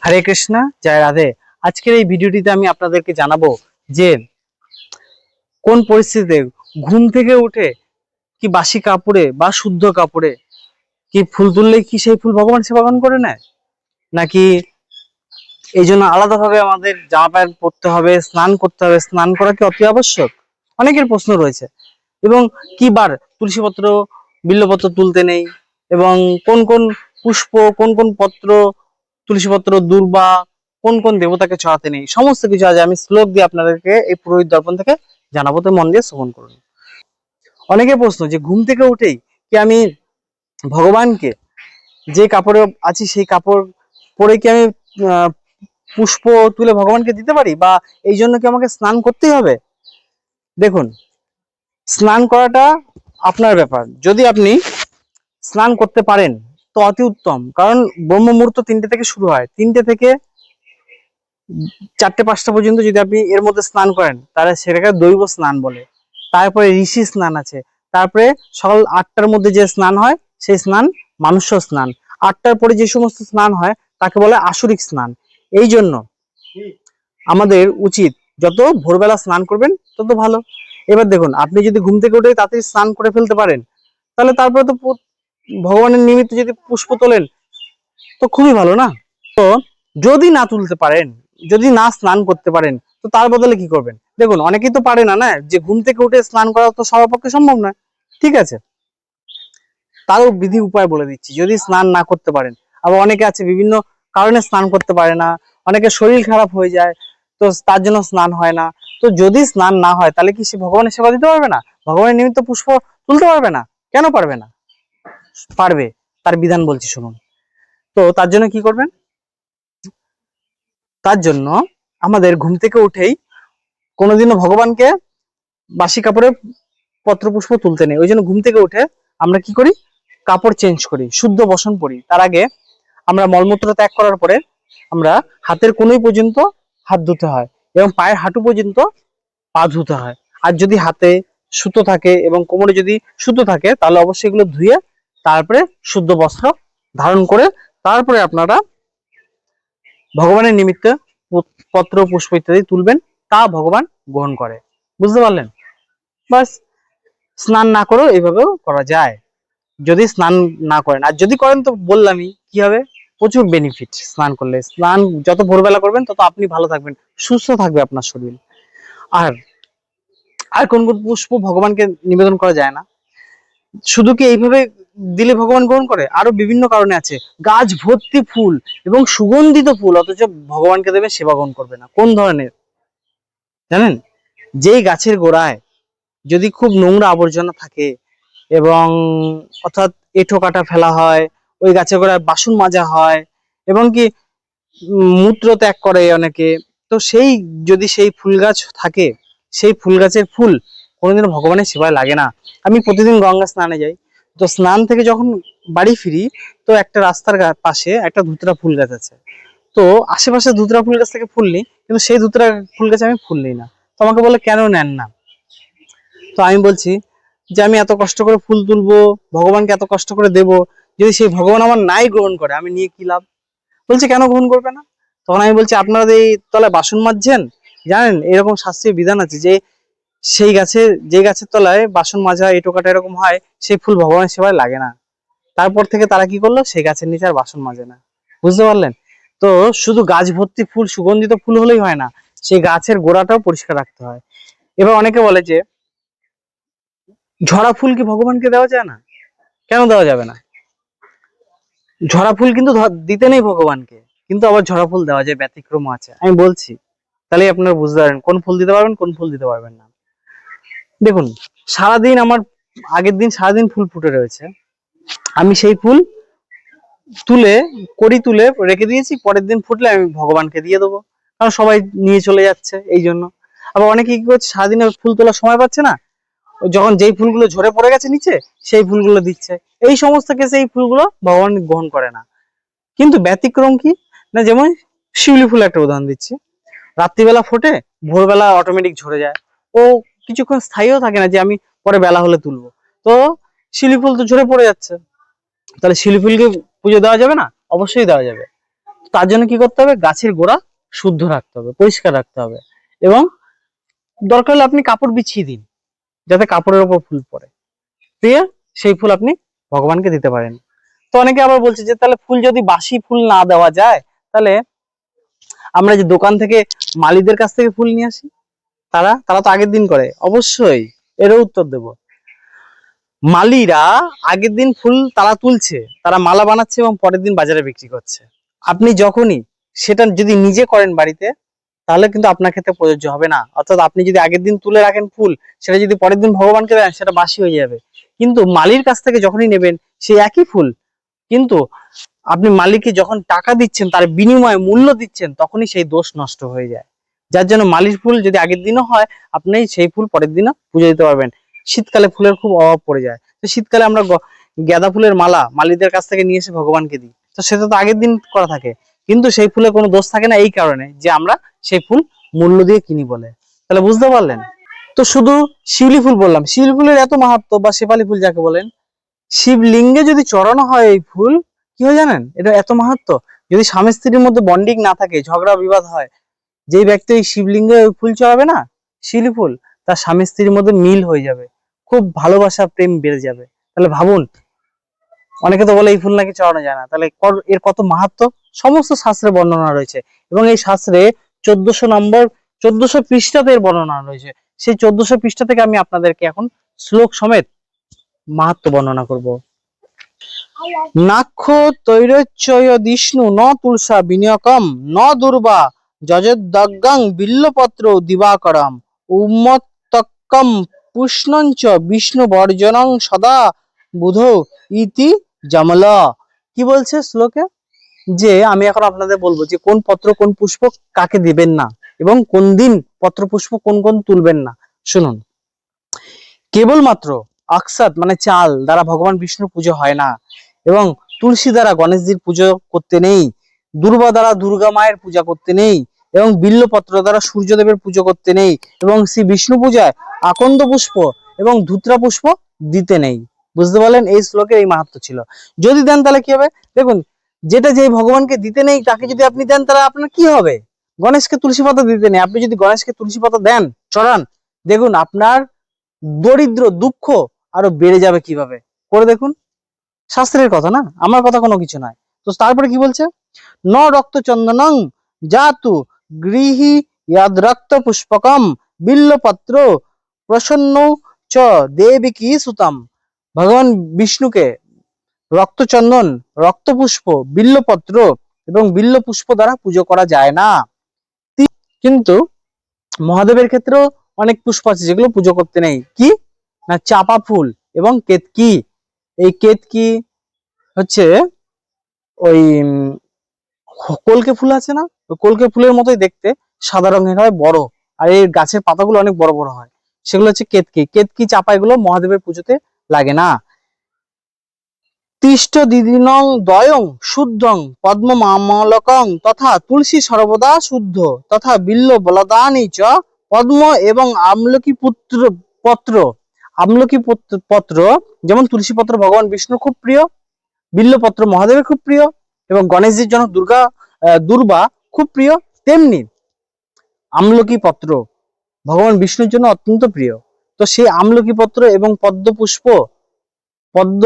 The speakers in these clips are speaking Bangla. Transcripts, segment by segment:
হরে কৃষ্ণা, জয় রাধে। আজকের এই ভিডিওটিতে আমি আপনাদেরকে জানাবো যে কোন পরিস্থিতিতে ঘুম থেকে উঠে কি বাসি কাপড়ে বা শুদ্ধ কাপড়ে কি ফুল তুললে কি সেই ফুল ভগবান সেবা গ্রহণ করে নেয়, নাকি এই জন্য আলাদাভাবে আমাদের জামা প্যান্ট পরতে হবে, স্নান করতে হবে? স্নান করা কি অতি আবশ্যক? অনেকের প্রশ্ন রয়েছে। এবং কি বার তুলসীপত্র, বিল্লপত্র তুলতে নেই, এবং কোন কোন পুষ্প, কোন কোন পত্র, তুলসীপত্র, দূর্বা কোন কোন দেবতাকে চড়াতে নেই, সমস্ত কিছু আজ আমি শ্লোক দিয়ে আপনাদেরকে এই পুরোহিত দর্পণ থেকে জানাবো। তো মন দিয়ে শ্রবণ করুন। অনেকের প্রশ্ন যে ঘুম থেকে উঠেই কি আমি ভগবানকে যে কাপড়ে আছি সেই কাপড় পরে কি আমি আহ, পুষ্প তুলে ভগবানকে দিতে পারি, বা এই জন্য কি আমাকে স্নান করতেই হবে? দেখুন, স্নান করাটা আপনার ব্যাপার। যদি আপনি স্নান করতে পারেন তো অতি উত্তম, কারণ ব্রহ্ম মুহূর্ত 3টে থেকে শুরু হয়। 3টে থেকে 4টে 5টা পর্যন্ত যদি আপনি এর মধ্যে স্নান করেন তাহলে সেটাকে দৈব স্নান বলে। তারপরে ঋষি স্নান আছে। তারপরে সকাল 8টার মধ্যে যে স্নান হয় সেই স্নান মানুষ্য স্নান। 8টার পরে যে সমস্ত স্নান হয় তাকে বলে আসরিক স্নান। এই জন্য আমাদের উচিত যত ভোরবেলা স্নান করবেন তত ভালো। এবার দেখুন, আপনি যদি ঘুম থেকে উঠে তাড়াতাড়ি স্নান করে ফেলতে পারেন তাহলে তারপরে তো ভগবানের নিমিত্ত যদি পুষ্প তোলেন তো খুবই ভালো না? তো যদি না তুলতে পারেন, যদি না স্নান করতে পারেন, তো তার বদলে কি করবেন? দেখুন, অনেকেই তো পারে না, না যে ঘুম থেকে উঠে স্নান করা তো সবার পক্ষে সম্ভব নয়। ঠিক আছে, তারও বিধি উপায় বলে দিচ্ছি। যদি স্নান না করতে পারেন, আবার অনেকে আছে বিভিন্ন কারণে স্নান করতে পারে না, অনেকে শরীর খারাপ হয়ে যায়, তো তার জন্য স্নান হয় না। তো যদি স্নান না হয় তাহলে কি সে ভগবানের সেবা দিতে পারবে না? ভগবানের নিমিত্ত পুষ্প তুলতে পারবে না? কেন পারবে না? পারবে। তার বিধান বলছি, শুনুন। তো তার জন্য কি করবেন? তার জন্য আমাদের ঘুম থেকে উঠেই কোনোদিনও ভগবানকে বাসি কাপড়ে পত্রপুষ্প তুলতে নেই। ওই জন্য ঘুম থেকে উঠে আমরা কি করি? কাপড় চেঞ্জ করি, শুদ্ধ বসন পরি। তার আগে আমরা মলমূত্র ত্যাগ করার পরে আমরা হাতের কনুই পর্যন্ত হাত ধুতে হয়, এবং পায়ের হাঁটু পর্যন্ত পা ধুতে হয়। আর যদি হাতে সুতো থাকে এবং কোমরে যদি সুতো থাকে তাহলে অবশ্যই এগুলো ধুয়ে তারপরে শুদ্ধ বস্ত্র ধারণ করে তারপরে আপনারা ভগবানের নিমিত্তে পত্র, পুষ্প ইত্যাদি তুলবেন। তা ভগবান গ্রহণ করে। বুঝতে পারলেন? বাস। স্নান না করেও এইভাবেও করা যায়, যদি স্নান না করেন। আর যদি করেন তো বললামই কি হবে, প্রচুর বেনিফিট। স্নান করলে, স্নান যত ভোরবেলা করবেন তত আপনি ভালো থাকবেন, সুস্থ থাকবে আপনার শরীর। আর আর কোন কোন পুষ্প ভগবানকে নিবেদন করা যায় না? শুধু কি এইভাবে দিলে ভগবান গ্রহণ করে? আরো বিভিন্ন কারণে আছে। গাছ ভর্তি ফুল এবং সুগন্ধিত ফুল, অথচ ভগবানকে দেবে, সেবা গ্রহণ করবে না। কোন ধরনের জানেন? যেই গাছের গোড়ায় যদি খুব নোংরা আবর্জনা থাকে, এবং অর্থাৎ এঁঠো কাটা ফেলা হয়, ওই গাছের গোড়ায় বাসন মাজা হয়, এবং কি মূত্র ত্যাগ করে অনেকে, তো সেই যদি সেই ফুল গাছ থাকে, সেই ফুল গাছের ফুল কোনোদিনও ভগবানের সেবায় লাগে না। আমি প্রতিদিন গঙ্গা স্নানে যাই, তো স্নান থেকে যখন বাড়ি ফিরি তো একটা রাস্তার পাশে একটা ধুতরা ফুল গাছ আছে। তো আশেপাশে ধুতরা ফুল গাছ থেকে ফুল নিই, কিন্তু সেই ধুতরা ফুল গাছে আমি ফুল নিই না। তো আমাকে বলে, কেন নেন না? তো আমি বলছি যে আমি এত কষ্ট করে ফুল তুলবো, ভগবানকে এত কষ্ট করে দেব, যদি সেই ভগবান আমার নাই গ্রহণ করে আমি নিয়ে কি লাভ? বলছে, কেন গ্রহণ করবে না? তখন আমি বলছি, আপনারা এই তলায় বাসন মাজছেন, জানেন এরকম শাস্ত্রীয় বিধান আছে যে সেই গাছে, যে গাছের তলায় বাসন মাজা, এঁটো কাটা এরকম হয়, সেই ফুল ভগবানের সেবায় লাগে না। তারপর থেকে তারা কি করলো? সেই গাছের নিচে আর বাসন মাজে না। বুঝতে পারলেন? তো শুধু গাছ ভর্তি ফুল, সুগন্ধিত ফুল হলেই হয় না, সেই গাছের গোড়াটাও পরিষ্কার রাখতে হয়। এবার অনেকে বলে যে ঝরা ফুল কি ভগবানকে দেওয়া যায় না? কেন দেওয়া যাবে না? ঝরা ফুল কিন্তু দিতে নেই ভগবানকে, কিন্তু আবার ঝরা ফুল দেওয়া যায়, ব্যতিক্রম আছে। আমি বলছি, তাহলে আপনারা বুঝতে পারবেন কোন ফুল দিতে পারবেন, কোন ফুল দিতে পারবেন না। দেখুন, সারাদিন আমার আগের দিন সারাদিন ফুল ফুটে রয়েছে, আমি সেই ফুল তুলে কড়ি তুলে রেখে দিয়েছি, পরের দিন ফুটলে আমি ভগবানকে দিয়ে দেবো, কারণ সবাই নিয়ে চলে যাচ্ছে এই জন্য। আবার অনেকে কি করছে, সারাদিনে ফুল তোলার সময় পাচ্ছে না, যখন যেই ফুলগুলো ঝরে পড়ে গেছে নিচে সেই ফুলগুলো দিচ্ছে। এই সমস্ত কেসে এই ফুলগুলো ভগবান গ্রহণ করে না। কিন্তু ব্যতিক্রম কি না, যেমন শিউলি ফুল একটা উদাহরণ দিচ্ছি। রাত্রিবেলা ফোটে, ভোরবেলা অটোমেটিক ঝরে যায়। ও কিছুক্ষণ স্থায়ীও থাকে না যে আমি পরে বেলা হলে তুলবো। তো শিউলি ফুল তো ঝরে পড়ে যাচ্ছে, তাহলে শিউলি ফুলকে পুজো দেওয়া যাবে না? অবশ্যই দেওয়া যাবে। তার জন্য কি করতে হবে, গাছের গোড়া শুদ্ধ রাখতে হবে, পরিষ্কার রাখতে হবে, এবং দরকার হলে আপনি কাপড় বিছিয়ে দিন যাতে কাপড়ের উপর ফুল পড়ে, দিয়ে সেই ফুল আপনি ভগবানকে দিতে পারেন। তো অনেকে আবার বলছে যে তাহলে ফুল যদি বাসি ফুল না দেওয়া যায়, তাহলে আমরা যে দোকান থেকে মালিদের কাছ থেকে ফুল নিয়ে আসি, তারা তারা তো আগের দিন করে। অবশ্যই এরও উত্তর দেব। মালিরা আগের দিন ফুল তারা তুলছে, তারা মালা বানাচ্ছে এবং পরের দিন বাজারে বিক্রি করছে। আপনি যখনই সেটা যদি নিজে করেন বাড়িতে, তাহলে কিন্তু আপনার ক্ষেত্রে প্রযোজ্য হবে না। অর্থাৎ আপনি যদি আগের দিন তুলে রাখেন ফুল, সেটা যদি পরের দিন ভগবানকে দেন, সেটা বাসি হয়ে যাবে। কিন্তু মালির কাছ থেকে যখনই নেবেন সেই একই ফুল, কিন্তু আপনি মালিককে যখন টাকা দিচ্ছেন, তার বিনিময়ে মূল্য দিচ্ছেন, তখনই সেই দোষ নষ্ট হয়ে যায়। যার জন্য মালির ফুল যদি আগের দিনও হয়, আপনি সেই ফুল পরের দিনও পুজো দিতে পারবেন। শীতকালে ফুলের খুব অভাব পড়ে যায়, তো শীতকালে আমরা গাঁদা ফুলের মালা মালিদের কাছ থেকে নিয়ে এসে ভগবানকে দিই, তো সেটা তো আগের দিন করা থাকে। কিন্তু সেই ফুলে কোনো দোষ থাকে না, এই কারণে যে আমরা সেই ফুল মূল্য দিয়ে কিনি বলে। তাহলে বুঝতে পারলেন? তো শুধু শিউলি ফুল বললাম, শিউলি ফুলের এত মাহাত্ম্য, বা শেফালি ফুল যাকে বলেন, শিবলিঙ্গে যদি চড়ানো হয় এই ফুল, কি হয় জানেন? এটা এত মাহাত্ম্য, যদি স্বামী স্ত্রীর মধ্যে বন্ডিং না থাকে, ঝগড়া বিবাদ হয়, যেই ব্যক্তি ওই শিবলিঙ্গে ওই ফুল চড়াবে না, শিউলি ফুল, তার স্বামী স্ত্রীর মধ্যে মিল হয়ে যাবে, খুব ভালোবাসা প্রেম বেড়ে যাবে। তাহলে ভাবুন, অনেকে তো বলে এই ফুল নাকি চড়ানো যায় না, তাহলে এর কত মাহাত্ম্য সমস্ত শাস্ত্রে বর্ণনা রয়েছে। এবং এই শাস্ত্রে 1400 নম্বর, 1400 পৃষ্ঠাতে এর বর্ণনা রয়েছে। সেই 1400 পৃষ্ঠা থেকে আমি আপনাদেরকে এখন শ্লোক সমেত মাহাত্ম্য বর্ণনা করব। নাক্ষ তৈরচ্চয় দিষ্ণু ন তুলসা বিনিয়কম ন দুর্বা যজদ্দগ্গং বিল্লপত্র দিবাকরম উম্মত্তক্কম পুষ্ণঞ্চ বিষ্ণু বর্জনং সদা বুধো ইতি জামল। কি বলছে শ্লোকে? যে আমি এখন আপনাদের বলবো যে কোন পত্র কোন পুষ্প কাকে দিবেন না, এবং কোন দিন পত্র পুষ্প কোন কোন তুলবেন না। শুনুন, কেবলমাত্র অক্ষত মানে চাল দ্বারা ভগবান বিষ্ণুর পুজো হয় না, এবং তুলসী দ্বারা গণেশজির পুজো করতে নেই, দুর্বা দ্বারা দুর্গা মায়ের পূজা করতে নেই, এবং বিল্লপত্র দ্বারা সূর্যদেবের পুজো করতে নেই, এবং শ্রী বিষ্ণু পূজায় আকন্দ পুষ্প এবং ধূত্রা পুষ্প দিতে নেই। বুঝতে পারলেন? এই শ্লোকের এই মাহাত্ম্য ছিল। যদি দেন তাহলে কি হবে দেখুন, যেটা যেই ভগবানকে দিতে নেই তাকে যদি আপনি দেন, তাহলে আপনার কি হবে? গণেশকে তুলসী পাতা দিতে নেই, আপনি যদি গণেশকে তুলসী পাতা দেন, চড়ান, দেখুন আপনার দরিদ্র দুঃখ আরো বেড়ে যাবে। কিভাবে করে দেখুন, শাস্ত্রের কথা না, আমার কথা কোনো কিছু নয়। তো তারপরে কি বলছে? ন রক্ত চন্দনং জাতু গৃহী ইয়াদ রক্ত পুষ্পকম বিল্লপত্র প্রসন্ন চ দেবী সুতম। ভগবান বিষ্ণুকে রক্তচন্দন, রক্তপুষ্প, বিল্লপত্র এবং বিল্ল পুষ্প দ্বারা পুজো করা যায় না। কিন্তু মহাদেবের ক্ষেত্রেও অনেক পুষ্প আছে যেগুলো পুজো করতে নেই। কি না, চাপা ফুল এবং কেতকি। এই কেতকি হচ্ছে ওই কলকে ফুল আছে না, ওই কলকে ফুলের মতোই দেখতে, সাদা রঙের হয়, বড়, আর এই গাছের পাতাগুলো অনেক বড় বড় হয়, সেগুলো হচ্ছে কেতকি। কেতকি চাপা এগুলো মহাদেবের পুজোতে লাগে না। তিষ্ঠ দিদিনং দয়ং শুদ্ধং পদ্ম মামলকং তথা তুলসী সর্বদা শুদ্ধ তথা বিল্ল বলদানি চ পদ্ম এবং আমলকি পত্র। আমলকি পত্র যেমন তুলসী পত্র ভগবান বিষ্ণু খুব প্রিয়, বিল্লপত্র মহাদেবের খুব প্রিয়, এবং গণেশজির জন্য দুর্বা খুব প্রিয়, তেমনি আমলকি পত্র ভগবান বিষ্ণুর জন্য অত্যন্ত প্রিয়। তো সেই আমলকি পত্র এবং পদ্ম পুষ্প, পদ্ম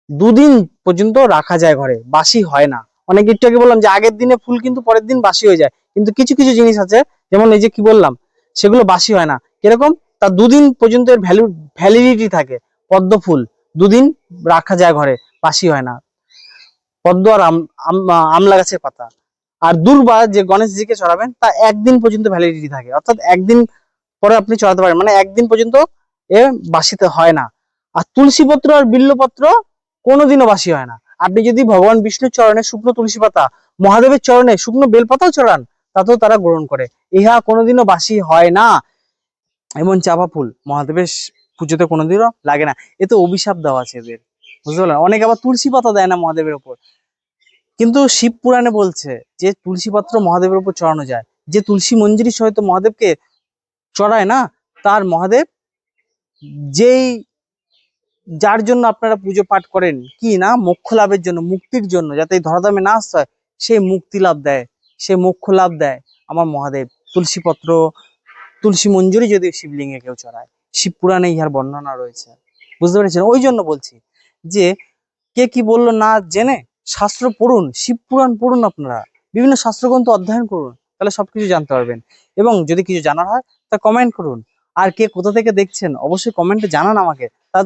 দুদিন পর্যন্ত রাখা যায় ঘরে, বাসি হয় না। অনেক একটু আগে বললাম যে আগের দিনে ফুল কিন্তু পরের দিন বাসি হয়ে যায়, কিন্তু কিছু কিছু জিনিস আছে যেমন এই যে কি বললাম, সেগুলো বাসি হয় না। কিরকম? তার দুদিন পর্যন্ত এর ভ্যালিডিটি থাকে। পদ্ম ফুল দুদিন রাখা যায় ঘরে, বাসি হয় না। পদ্ম আর আমলা গাছের পাতা। আর দুর্বা যে গণেশজিকে চড়াবেন, তা একদিন পর্যন্ত ভ্যালিডিটি থাকে, অর্থাৎ একদিন পরে আপনি চড়াতে পারেন, মানে একদিন পর্যন্ত এ বাসিতে হয় না। আর তুলসী পত্র আর বিল্লপত্র কোনোদিনও বাসি হয় না। আপনি যদি ভগবান বিষ্ণুর চরণে শুকনো তুলসী পাতা, মহাদেবের চরণে শুকনো বেলপাতাও চড়ান, তাতেও তারা গ্রহণ করে, ইহা কোনোদিনও বাসি হয় না। এমন চাপা ফুল মহাদেবের পুজোতে কোনোদিনও লাগে না, এতে অভিশাপ দেওয়া আছে এদের। বুঝতে পারলেন? অনেকে আবার তুলসী পাতা দেয় না মহাদেবের উপর, কিন্তু শিব পুরাণে বলছে যে তুলসী পাত্র মহাদেবের উপর চড়ানো যায়। যে তুলসী মঞ্জরি সহিত মহাদেবকে চড়ায় না, তার মহাদেব, যেই যার জন্য আপনারা পুজো পাঠ করেন, কি না, মোক্ষ লাভের জন্য, মুক্তির জন্য, যাতে এই ধরাধামে না আসতে হয়, সেই মুক্তি লাভ দেয়, সে মোক্ষ লাভ দেয় আমার মহাদেব। তুলসী পত্র, তুলসী মঞ্জুরি যদি শিবলিঙ্গে কেউ চড়ায়, শিব পুরাণে ইহার বর্ণনা রয়েছে। বুঝতে পেরেছেন? ওই জন্য বলছি যে কে কি বললো না জেনে শাস্ত্র পড়ুন, শিব পুরাণ পড়ুন, আপনারা বিভিন্ন শাস্ত্রগ্রন্থ অধ্যয়ন করুন, তাহলে সবকিছু জানতে পারবেন। এবং যদি কিছু জানার হয় তা কমেন্ট করুন। আর কে কোথা থেকে দেখছেন অবশ্যই কমেন্টে জানান আমাকে, তাহলে